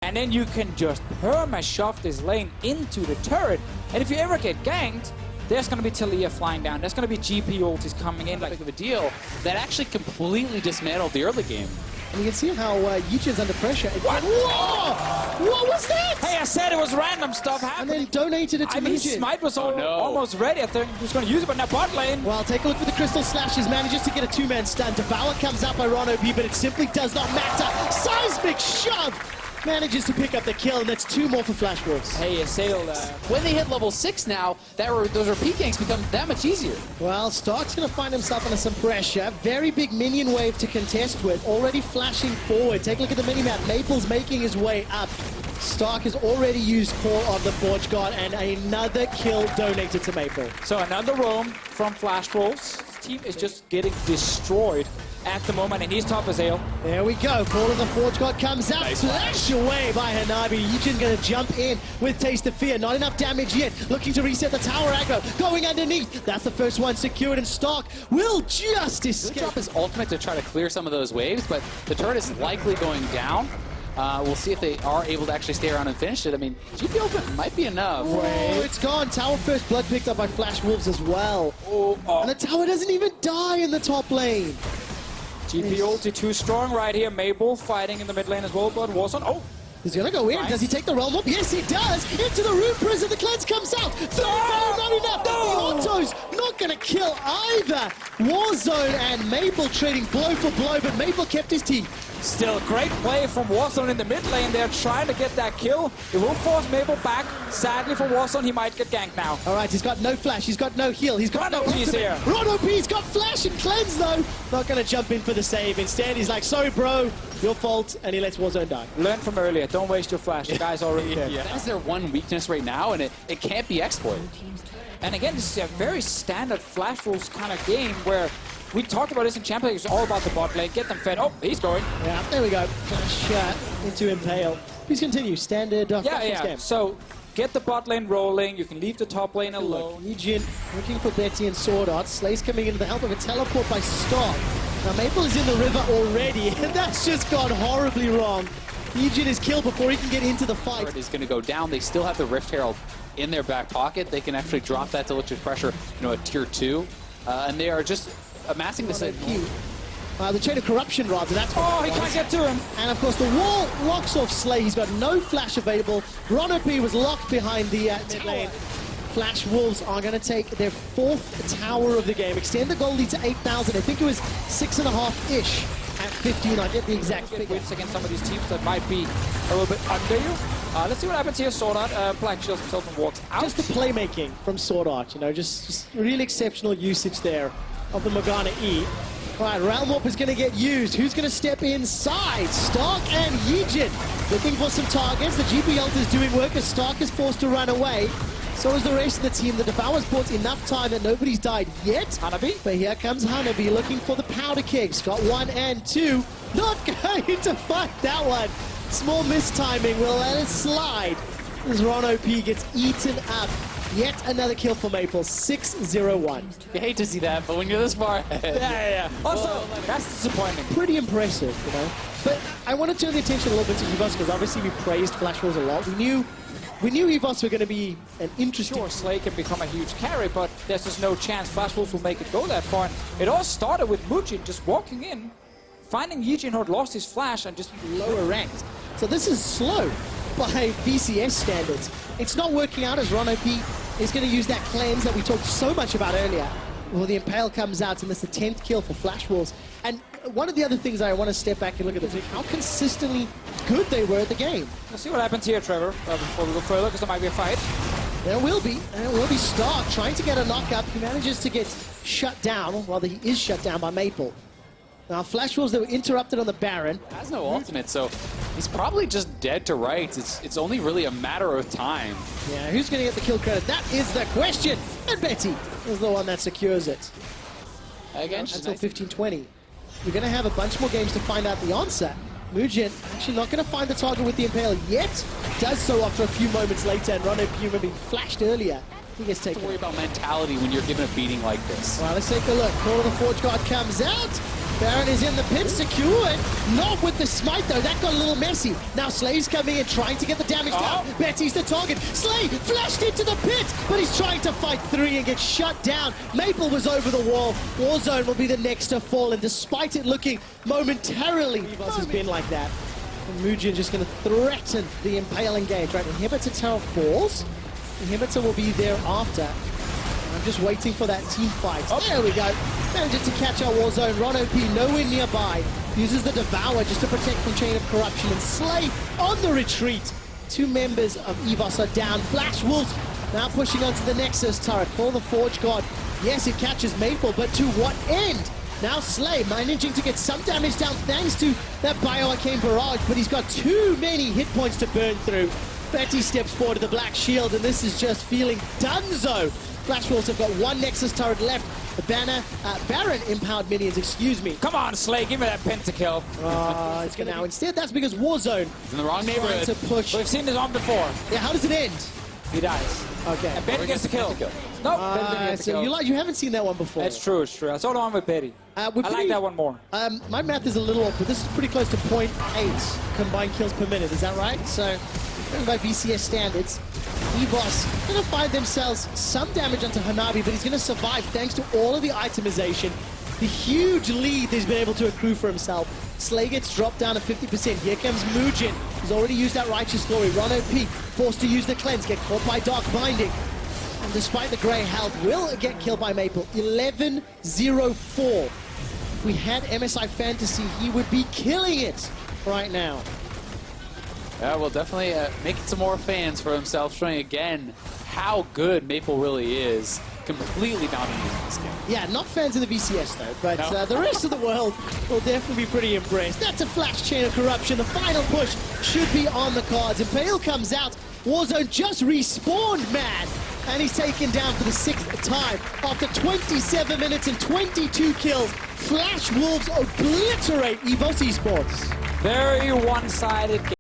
And then you can just perma-shove this lane into the turret. And if you ever get ganked, there's going to be Talia flying down. There's going to be GP ultis coming in. Like of a deal that actually completely dismantled the early game. And you can see how Yichin's under pressure. What? Whoa! What was that? Hey, I said it was random stuff happening. And then donated it to I mean, Yichin. Smite was no. almost ready. I think he was going to use it, but now bot lane. Well, take a look for the Crystal Slashes. Manages to get a two-man stun. Devour comes out by RonOP, but it simply does not matter. Seismic shove! Manages to pick up the kill, and that's two more for Flash Wolves. Hey, Sail. When they hit level 6 now, those repeat ganks become that much easier. Well, Stark's going to find himself under some pressure. Very big minion wave to contest with. Already flashing forward. Take a look at the minimap. Maple's making his way up. Stark has already used Core of the Forge God, and another kill donated to Maple. So another roam from Flash Wolves. His team is just getting destroyed at the moment, and he's top as Ale. There we go. Call of the Forge God comes out. Nice Flash away by Hanabi. Yichin going to jump in with Taste of Fear. Not enough damage yet. Looking to reset the tower aggro. Going underneath. That's the first one secured, and Stark will just escape. He'll drop his ultimate to try to clear some of those waves, but the turret is likely going down. We'll see if they are able to actually stay around and finish it. I mean, GP ultimate might be enough. Oh, it's gone. Tower first blood picked up by Flash Wolves as well. And the tower doesn't even die in the top lane. GP ulti too strong right here. Mabel fighting in the mid lane as well, but Warzone. Oh! He's gonna go in. Nice. Does he take the realm up? Yes, he does. Into the Rune Prison. The cleanse comes out. Not enough. The Auto's not gonna kill either. Warzone and Mabel trading blow for blow, but Mabel kept his teeth. Still great play from Warzone in the mid lane. They're trying to get that kill. It will force Mabel back. Sadly for Warzone, he might get ganked now. All right, he's got no flash. He's got no heal. He's got no RonOP's ultimate. here. RonOP's got flash and cleanse though. Not gonna jump in for the save. Instead, he's like, sorry, bro, your fault, and he lets Warzone die. Learn from earlier. Don't waste your flash. The guy's already dead. Yeah. That's their one weakness right now, and it can't be exploited. And again, this is a very standard Flash Wolves kind of game where we talked about this in Champions League. It's all about the bot lane. Get them fed. Oh, he's going. Yeah, there we go. Flash into Impale. Please continue. Standard Flash Wolves game. So get the bot lane rolling. You can leave the top lane alone. Yichin looking for Betty and Sword Art. Slay's coming into the help of a teleport by Stark. Now Maple is in the river already, and that's just gone horribly wrong. Yichin is killed before he can get into the fight. Is going to go down. They still have the Rift Herald in their back pocket. They can actually drop that to electric pressure, at tier 2, and they are just amassing this. The Chain of Corruption, rather. That's what Oh, he can't get to him. And of course, the wall locks off Slay. He's got no flash available. RonOP was locked behind the mid lane. Flash Wolves are going to take their 4th tower of the game. Extend the goal lead to 8,000. I think it was 6.5-ish at 15. I get the exact figure. Wins against some of these teams that might be a little bit under you. Let's see what happens here. Sword Art, Black shields himself and walks out. Just the playmaking from Sword Art, just really exceptional usage there of the Morgana E. All right, Realm Warp is going to get used. Who's going to step inside? Stark and Yichin looking for some targets. The GP ult is doing work as Stark is forced to run away. So is the rest of the team. The Devour's bought enough time that nobody's died yet. Hanabi. But here comes Hanabi looking for the powder kegs. Got 1 and 2. Not going to fight that one. Small mistiming will let it slide as RonOP gets eaten up. Yet another kill for Maple, 6-0-1. You hate to see that, but when you're this far ahead. Yeah. Also, that's disappointing. Pretty impressive, But I want to turn the attention a little bit to Evos because obviously we praised Flash Wolves a lot. We knew Evos were going to be an interesting... Sure, Slay can become a huge carry, but there's just no chance Flash Wolves will make it go that far. And it all started with Mujin just walking in, finding Yichin who had lost his flash and just lower ranked. So this is slow by VCS standards. It's not working out as RonOP is going to use that cleanse that we talked so much about earlier. Well, the Impale comes out, and that's the 10th kill for Flash Wolves. And one of the other things I want to step back and look at is how consistently good they were at the game. Let's see what happens here, Trevor, before we go further, because there might be a fight. There will be, and it will be Stark trying to get a knock-up. He manages to get shut down, rather he is shut down by Maple. Now, Flash Wolves, they were interrupted on the Baron. Has no ultimate, so he's probably just dead to rights. It's only really a matter of time. Yeah, who's going to get the kill credit? That is the question. And Betty is the one that secures it. Again, Until 15-20. You're going to have a bunch more games to find out the answer. Mujin actually not going to find the target with the Impale yet. Does so after a few moments later, and RonOP, remember, being flashed earlier. He gets taken. Don't worry about mentality when you're given a beating like this. Well, let's take a look. Call of the Forge God comes out. Baron is in the pit, secured. Not with the smite, though. That got a little messy. Now Slay's coming in, trying to get the damage down. Betty's the target. Slay flashed into the pit, but he's trying to fight 3 and get shut down. Maple was over the wall. Warzone will be the next to fall, and despite it looking momentarily, Evos has been like that. And Mujin just going to threaten the Impale engage, right? Inhibitor tower falls. Inhibitor will be there after. I'm just waiting for that team fight. There we go. Manages to catch our Warzone. Ron OP nowhere nearby. Uses the Devour just to protect from Chain of Corruption. And Slay on the retreat. 2 members of Evos are down. Flash Wolves now pushing onto the Nexus turret. Call the Forge God. Yes, it catches Maple, but to what end? Now Slay managing to get some damage down thanks to that Bioarcane Barrage, but he's got too many hit points to burn through. Betty steps forward to the Black Shield, and this is just feeling donezo. Flash Wolves have got 1 Nexus turret left. The Baron empowered minions, excuse me. Come on, Slay, give me that pentakill. It's going to now. Instead, that's because Warzone in the wrong neighborhood. To push. We've seen this on before. Yeah, how does it end? He dies. Okay. And Betty gets the kill. Nope, Betty didn't get the so kill. you haven't seen that one before. It's true, it's true. I saw the one with Betty. I like that one more. My math is a little off, but this is pretty close to 0.8 combined kills per minute. Is that right? So, by VCS standards, Evos going to find themselves some damage onto Hanabi, but he's going to survive thanks to all of the itemization. The huge lead he's been able to accrue for himself. Slay gets dropped down to 50%. Here comes Mujin. He's already used that Righteous Glory. Ron OP forced to use the cleanse, get caught by Dark Binding. And despite the grey health, will get killed by Maple. 11-0-4. If we had MSI Fantasy, he would be killing it right now. Yeah, well, definitely making some more fans for himself, showing again how good Maple really is. Completely dominating this game. Yeah, not fans of the VCS though, but No. the rest of the world will definitely be pretty impressed. That's a flash Chain of Corruption. The final push should be on the cards. Impale comes out. Warzone just respawned, man. And he's taken down for the 6th time. After 27 minutes and 22 kills, Flash Wolves obliterate Evos Esports. Very one-sided game.